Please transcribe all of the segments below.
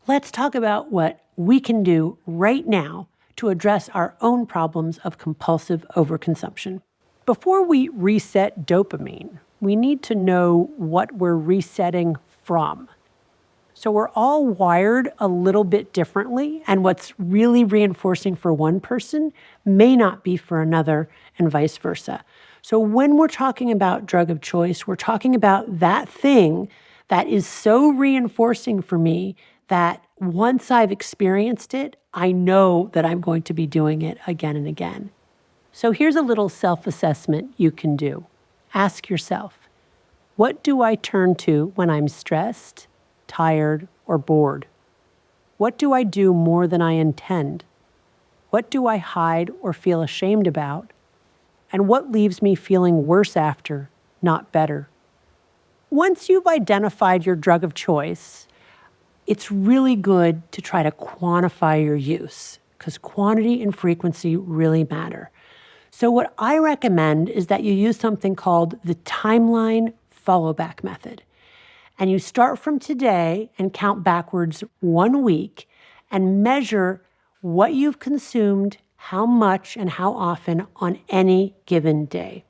let's talk about what we can do right now to address our own problems of compulsive overconsumption. Before we reset dopamine, we need to know what we're resetting from. So we're all wired a little bit differently, and what's really reinforcing for one person may not be for another, and vice versa. So when we're talking about drug of choice, we're talking about that thing that is so reinforcing for me that once I've experienced it, I know that I'm going to be doing it again and again. So here's a little self-assessment you can do. Ask yourself, what do I turn to when I'm stressed, tired, or bored? What do I do more than I intend? What do I hide or feel ashamed about? And what leaves me feeling worse after, not better? Once you've identified your drug of choice, it's really good to try to quantify your use because quantity and frequency really matter. So what I recommend is that you use something called the timeline followback method. And you start from today and count backwards 1 week and measure what you've consumed, how much and how often on any given day.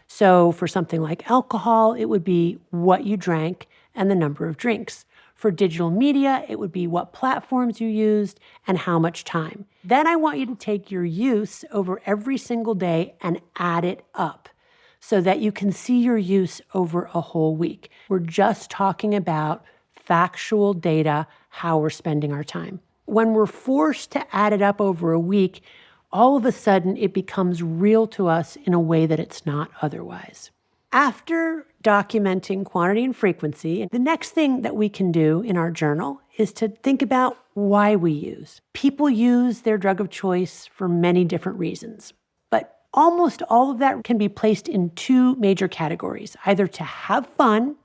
So for something like alcohol, it would be what you drank and the number of drinks. For digital media, it would be what platforms you used and how much time. Then I want you to take your use over every single day and add it up so that you can see your use over a whole week. We're just talking about factual data, how we're spending our time. When we're forced to add it up over a week, all of a sudden it becomes real to us in a way that it's not otherwise. After documenting quantity and frequency, the next thing that we can do in our journal is to think about why we use. People use their drug of choice for many different reasons, but almost all of that can be placed in two major categories, either to have fun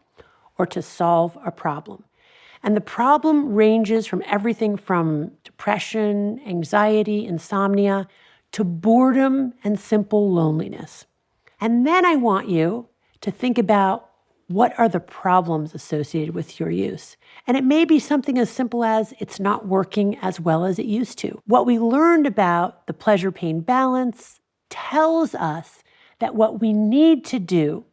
or to solve a problem. And the problem ranges from everything from depression, anxiety, insomnia, to boredom and simple loneliness. And then I want you to think about what are the problems associated with your use. And it may be something as simple as it's not working as well as it used to. What we learned about the pleasure-pain balance tells us that what we need to do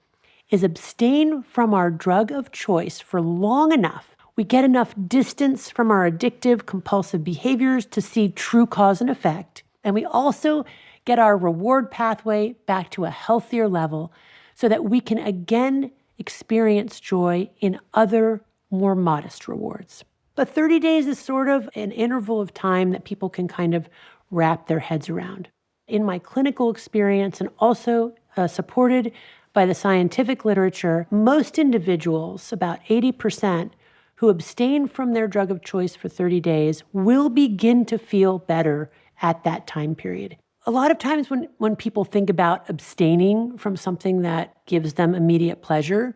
is abstain from our drug of choice for long enough. We get enough distance from our addictive, compulsive behaviors to see true cause and effect. And we also get our reward pathway back to a healthier level so that we can again experience joy in other, more modest rewards. But 30 days is sort of an interval of time that people can kind of wrap their heads around. In my clinical experience and also supported by the scientific literature, most individuals, about 80%, who abstain from their drug of choice for 30 days will begin to feel better at that time period. A lot of times when people think about abstaining from something that gives them immediate pleasure,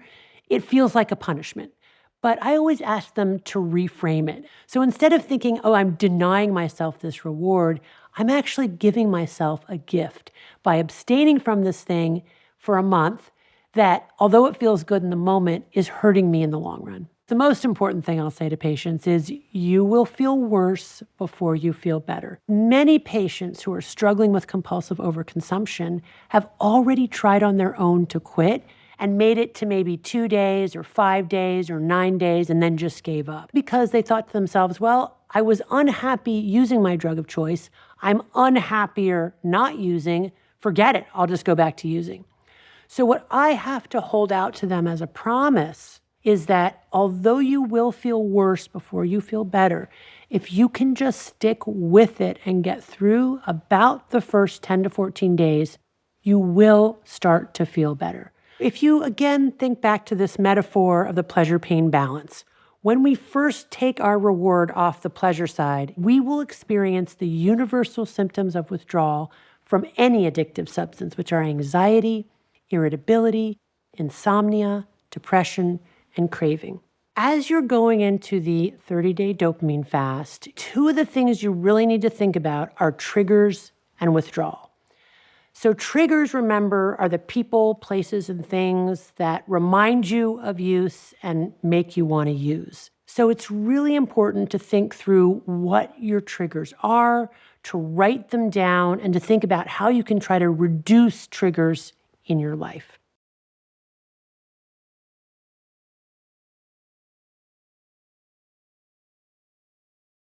it feels like a punishment. But I always ask them to reframe it. So instead of thinking, oh, I'm denying myself this reward, I'm actually giving myself a gift by abstaining from this thing for a month that, although it feels good in the moment, is hurting me in the long run. The most important thing I'll say to patients is you will feel worse before you feel better. Many patients who are struggling with compulsive overconsumption have already tried on their own to quit and made it to maybe 2 days or 5 days or 9 days and then just gave up because they thought to themselves, well, I was unhappy using my drug of choice. I'm unhappier not using. Forget it. I'll just go back to using. So what I have to hold out to them as a promise is that although you will feel worse before you feel better, if you can just stick with it and get through about the first 10 to 14 days, you will start to feel better. If you again think back to this metaphor of the pleasure-pain balance, when we first take our reward off the pleasure side, we will experience the universal symptoms of withdrawal from any addictive substance, which are anxiety, irritability, insomnia, depression, and craving. As you're going into the 30-day dopamine fast, two of the things you really need to think about are triggers and withdrawal. So triggers, remember, are the people, places, and things that remind you of use and make you want to use. So it's really important to think through what your triggers are, to write them down, and to think about how you can try to reduce triggers in your life.